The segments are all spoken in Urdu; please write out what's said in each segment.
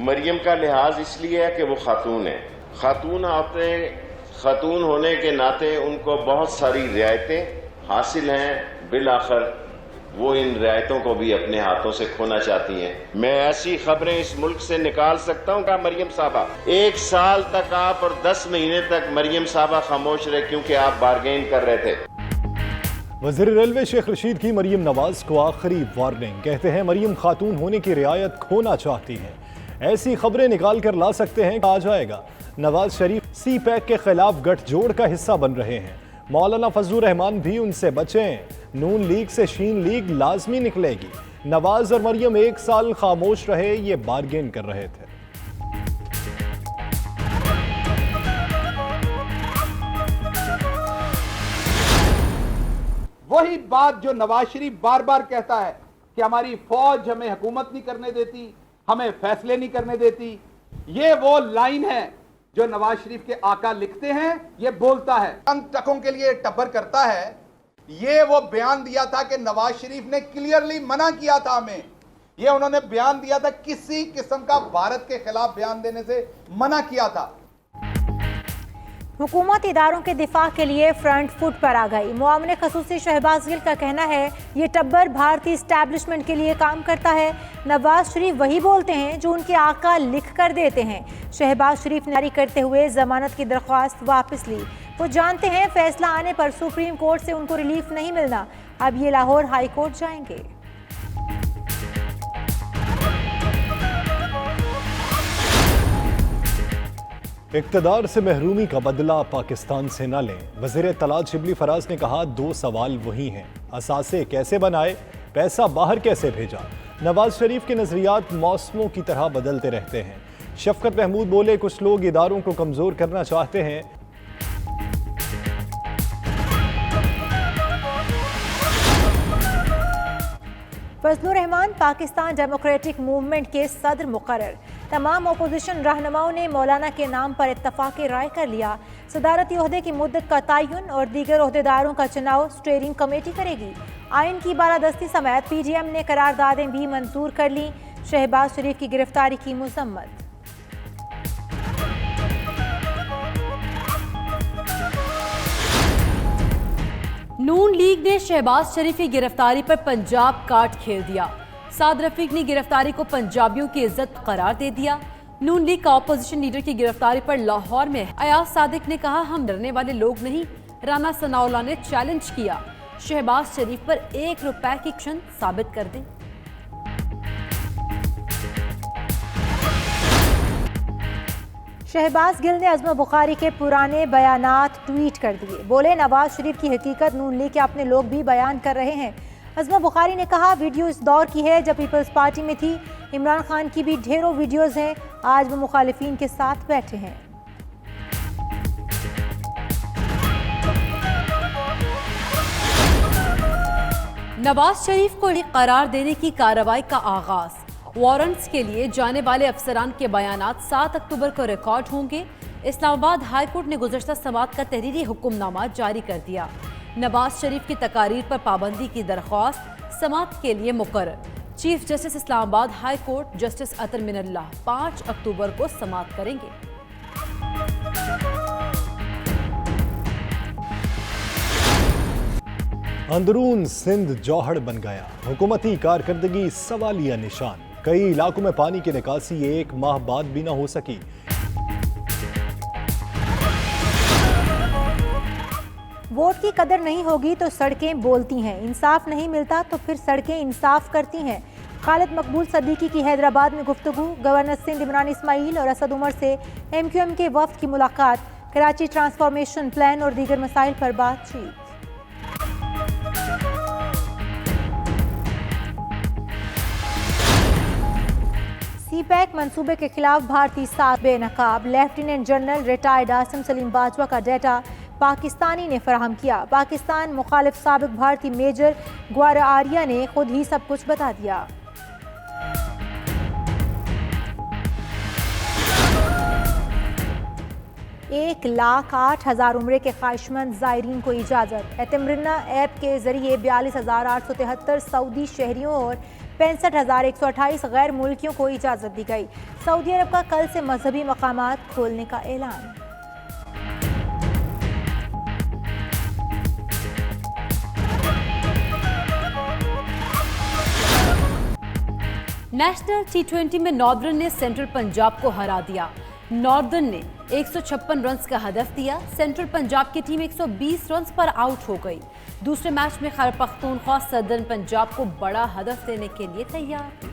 مریم کا لحاظ اس لیے ہے کہ وہ خاتون ہے. خاتون ہونے کے ناطے ان کو بہت ساری رعایتیں حاصل ہیں. بالآخر وہ ان رعایتوں کو بھی اپنے ہاتھوں سے کھونا چاہتی ہیں. میں ایسی خبریں اس ملک سے نکال سکتا ہوں کہ مریم صاحبہ 1 سال تک آپ اور 10 مہینے تک مریم صاحبہ خاموش رہے کیونکہ آپ بارگین کر رہے تھے. وزیر ریلوے شیخ رشید کی مریم نواز کو آخری وارننگ. کہتے ہیں مریم خاتون ہونے کی رعایت کھونا چاہتی ہیں. ایسی خبریں نکال کر لا سکتے ہیں کہ آ جائے گا. نواز شریف سی پیک کے خلاف گٹھ جوڑ کا حصہ بن رہے ہیں. مولانا فضل الرحمان بھی ان سے بچیں. نون لیگ سے شین لیگ لازمی نکلے گی. نواز اور مریم 1 سال خاموش رہے، یہ بارگین کر رہے تھے. وہی بات جو نواز شریف بار بار کہتا ہے کہ ہماری فوج ہمیں حکومت نہیں کرنے دیتی، ہمیں فیصلے نہیں کرنے دیتی. یہ وہ لائن ہے جو نواز شریف کے آقا لکھتے ہیں، یہ بولتا ہے. چند ٹکوں کے لیے ٹبر کرتا ہے. یہ وہ بیان دیا تھا کہ نواز شریف نے کلیئرلی منع کیا تھا ہمیں. یہ انہوں نے بیان دیا تھا، کسی قسم کا بھارت کے خلاف بیان دینے سے منع کیا تھا. حکومت اداروں کے دفاع کے لیے فرنٹ فٹ پر آ گئی. معاون خصوصی شہباز گل کا کہنا ہے یہ ٹبر بھارتی اسٹیبلشمنٹ کے لیے کام کرتا ہے. نواز شریف وہی بولتے ہیں جو ان کے آقا لکھ کر دیتے ہیں. شہباز شریف نے جاری کرتے ہوئے ضمانت کی درخواست واپس لی. وہ جانتے ہیں فیصلہ آنے پر سپریم کورٹ سے ان کو ریلیف نہیں ملنا. اب یہ لاہور ہائی کورٹ جائیں گے. اقتدار سے محرومی کا بدلہ پاکستان سے نہ لیں. وزیر اطلاعات شبلی فراز نے کہا 2 سوال وہی ہیں، اثاثے کیسے بنائے، پیسہ باہر کیسے بھیجا. نواز شریف کے نظریات موسموں کی طرح بدلتے رہتے ہیں. شفقت محمود بولے کچھ لوگ اداروں کو کمزور کرنا چاہتے ہیں. فضل الرحمان پاکستان ڈیموکریٹک موومنٹ کے صدر مقرر. تمام اپوزیشن رہنماؤں نے مولانا کے نام پر اتفاق رائے کر لیا. صدارتی عہدے کی مدت کا تعین اور دیگر عہدیداروں کا چناؤ اسٹیئرنگ کمیٹی کرے گی. آئین کی بالادستی سمیت پی ڈی ایم نے قراردادیں بھی منظور کر لیں. شہباز شریف کی گرفتاری کی مذمت. نون لیگ نے شہباز شریف کی گرفتاری پر پنجاب کاٹ کھیل دیا. سعد رفیق نے گرفتاری کو پنجابیوں کی عزت قرار دے دیا. نون لیگ کا اپوزیشن لیڈر کی گرفتاری پر لاہور میں ایاز صادق نے کہا ہم ڈرنے والے لوگ نہیں. رانا ثناء اللہ نے چیلنج کیا شہباز شریف پر 1 روپے کی ایکشن ثابت کر دیں. شہباز گل نے عظمہ بخاری کے پرانے بیانات ٹویٹ کر دیے. بولے نواز شریف کی حقیقت نون لیگ کے اپنے لوگ بھی بیان کر رہے ہیں. عظمہ بخاری نے کہا ویڈیو اس دور کی ہے جب پیپلز پارٹی میں تھی. عمران خان کی بھی ڈھیروں ویڈیوز ہیں. آج وہ مخالفین کے ساتھ بیٹھے ہیں. نواز شریف کو قرار دینے کی کارروائی کا آغاز. وارنٹس کے لیے جانے والے افسران کے بیانات 7 اکتوبر کو ریکارڈ ہوں گے. اسلام آباد ہائی کورٹ نے گزشتہ سماعت کا تحریری حکم نامہ جاری کر دیا. نواز شریف کی تقاریر پر پابندی کی درخواست سماعت کے لیے مقرر. چیف جسٹس اسلام آباد ہائی کورٹ جسٹس اطہر من اللہ 5 اکتوبر کو سماعت کریں گے. اندرون سندھ جوہر بن گیا. حکومتی کارکردگی سوالیہ نشان. کئی علاقوں میں پانی کی نکاسی 1 ماہ بعد بھی نہ ہو سکی. ووٹ کی قدر نہیں ہوگی تو سڑکیں بولتی ہیں. انصاف نہیں ملتا تو پھر سڑکیں انصاف کرتی ہیں. خالد مقبول صدیقی کی حیدرآباد میں گفتگو. گورنر سندھ عمران اسماعیل اور اسد عمر سے ایم کیو ایم کے وفد کی ملاقات. کراچی ٹرانسفارمیشن پلان اور دیگر مسائل پر بات چیت. سی پیک منصوبے کے خلاف بھارتی ساتھ بے نقاب. Lieutenant general retired Asim Saleem Bajwa کا ڈیٹا پاکستانی نے فراہم کیا. پاکستان مخالف سابق بھارتی میجر گوارا آریہ نے خود ہی سب کچھ بتا دیا. ایک 1,08,000 عمرے کے خواہشمند زائرین کو اجازت. اعتمرنا ایپ کے ذریعے 42,873 سعودی شہریوں اور 65,128 غیر ملکیوں کو اجازت دی گئی۔ سعودی عرب کا کل سے مذہبی مقامات کھولنے کا اعلان۔ نیشنل T20 میں ناردرن نے سینٹرل پنجاب کو ہرا دیا۔ ناردرن نے 156 رنز کا ہدف دیا۔ سینٹرل پنجاب کی ٹیم 120 رنز پر آؤٹ ہو گئی۔ دوسرے میچ میں خیبر پختونخوا صدرن پنجاب کو بڑا ہدف دینے کے لیے تیار تھی۔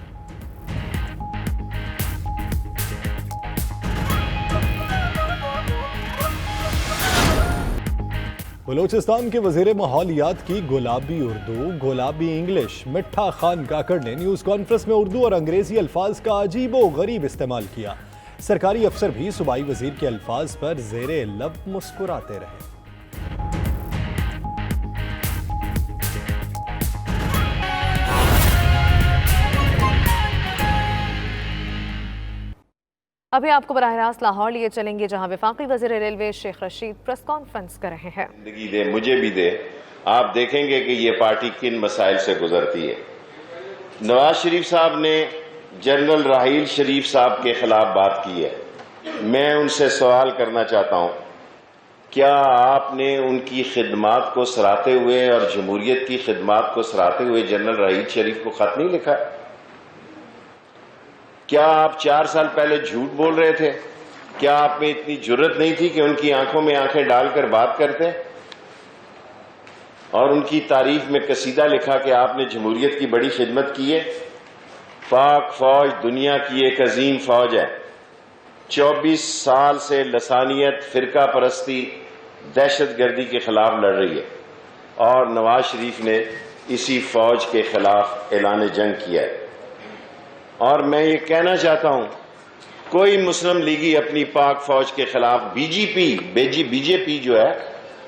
بلوچستان کے وزیر ماحولیات کی گلابی اردو، گلابی انگلش مٹھا خان کاکڑ نے نیوز کانفرنس میں اردو اور انگریزی الفاظ کا عجیب و غریب استعمال کیا۔ سرکاری افسر بھی صوبائی وزیر کے الفاظ پر زیر لب مسکراتے رہے۔ ابھی آپ کو براہ راست لاہور لیے چلیں گے، جہاں وفاقی وزیر railway Sheikh Rashid press conference کر رہے ہیں۔ زندگی دے، مجھے بھی دے، آپ دیکھیں گے کہ یہ پارٹی کن مسائل سے گزرتی ہے۔ نواز شریف صاحب نے جنرل راحیل شریف صاحب کے خلاف بات کی ہے۔ میں ان سے سوال کرنا چاہتا ہوں، کیا آپ نے ان کی خدمات کو سراہتے ہوئے اور جمہوریت کی خدمات کو سراہتے ہوئے جنرل راحیل شریف کو خط نہیں لکھا؟ کیا آپ 4 سال پہلے جھوٹ بول رہے تھے؟ کیا آپ میں اتنی جرت نہیں تھی کہ ان کی آنکھوں میں آنکھیں ڈال کر بات کرتے اور ان کی تعریف میں قصیدہ لکھا کہ آپ نے جمہوریت کی بڑی خدمت کی ہے؟ پاک فوج دنیا کی ایک عظیم فوج ہے، 24 سال سے لسانیت، فرقہ پرستی، دہشت گردی کے خلاف لڑ رہی ہے، اور نواز شریف نے اسی فوج کے خلاف اعلان جنگ کیا ہے۔ اور میں یہ کہنا چاہتا ہوں، کوئی مسلم لیگی اپنی پاک فوج کے خلاف، بی جے پی جو ہے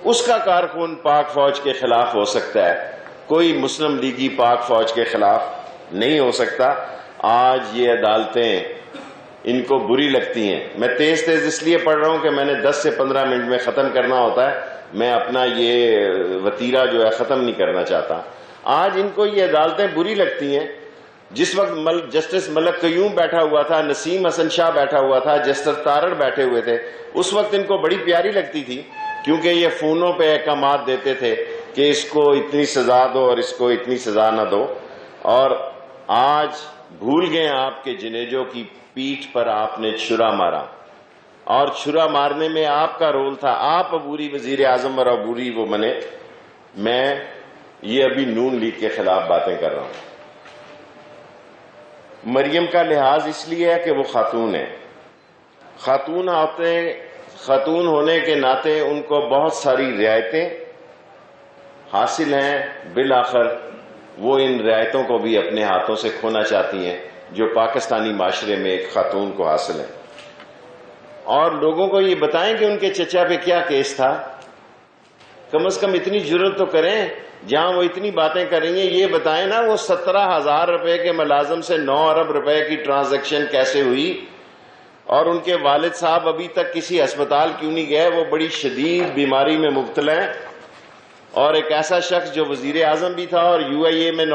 اس کا کارکن پاک فوج کے خلاف ہو سکتا ہے، کوئی مسلم لیگی پاک فوج کے خلاف نہیں ہو سکتا۔ آج یہ عدالتیں ان کو بری لگتی ہیں۔ میں تیز اس لیے پڑھ رہا ہوں کہ میں نے 10 سے 15 منٹ میں ختم کرنا ہوتا ہے، میں اپنا یہ وتیرہ جو ہے ختم نہیں کرنا چاہتا۔ آج ان کو یہ عدالتیں بری لگتی ہیں۔ جس وقت جسٹس ملک قیوم بیٹھا ہوا تھا، نسیم حسن شاہ بیٹھا ہوا تھا، جسٹس تارڑ بیٹھے ہوئے تھے، اس وقت ان کو بڑی پیاری لگتی تھی، کیونکہ یہ فونوں پہ احکامات دیتے تھے کہ اس کو اتنی سزا دو اور اس کو اتنی سزا نہ دو۔ اور آج بھول گئے آپ کے جنیجوں کی پیٹھ پر آپ نے چھرا مارا، اور چھرا مارنے میں آپ کا رول تھا، آپ عبوری وزیر اعظم اور عبوری وہ بنے۔ میں یہ ابھی نون لیگ کے خلاف باتیں کر رہا ہوں۔ مریم کا لحاظ اس لیے ہے کہ وہ خاتون ہے، خاتون ہونے کے ناطے ان کو بہت ساری رعایتیں حاصل ہیں، بالآخر وہ ان رعایتوں کو بھی اپنے ہاتھوں سے کھونا چاہتی ہیں جو پاکستانی معاشرے میں ایک خاتون کو حاصل ہیں۔ اور لوگوں کو یہ بتائیں کہ ان کے چچا پہ کیا کیس تھا، کم از کم اتنی جرت تو کریں، جہاں وہ اتنی باتیں کریں گے یہ بتائیں نا وہ 17,000 روپے کے ملازم سے 9 ارب روپے کی ٹرانزیکشن کیسے ہوئی، اور ان کے والد صاحب ابھی تک کسی ہسپتال کیوں نہیں گئے، وہ بڑی شدید بیماری میں مبتلا ہیں، اور ایک ایسا شخص جو وزیر اعظم بھی تھا اور یو اے ای میں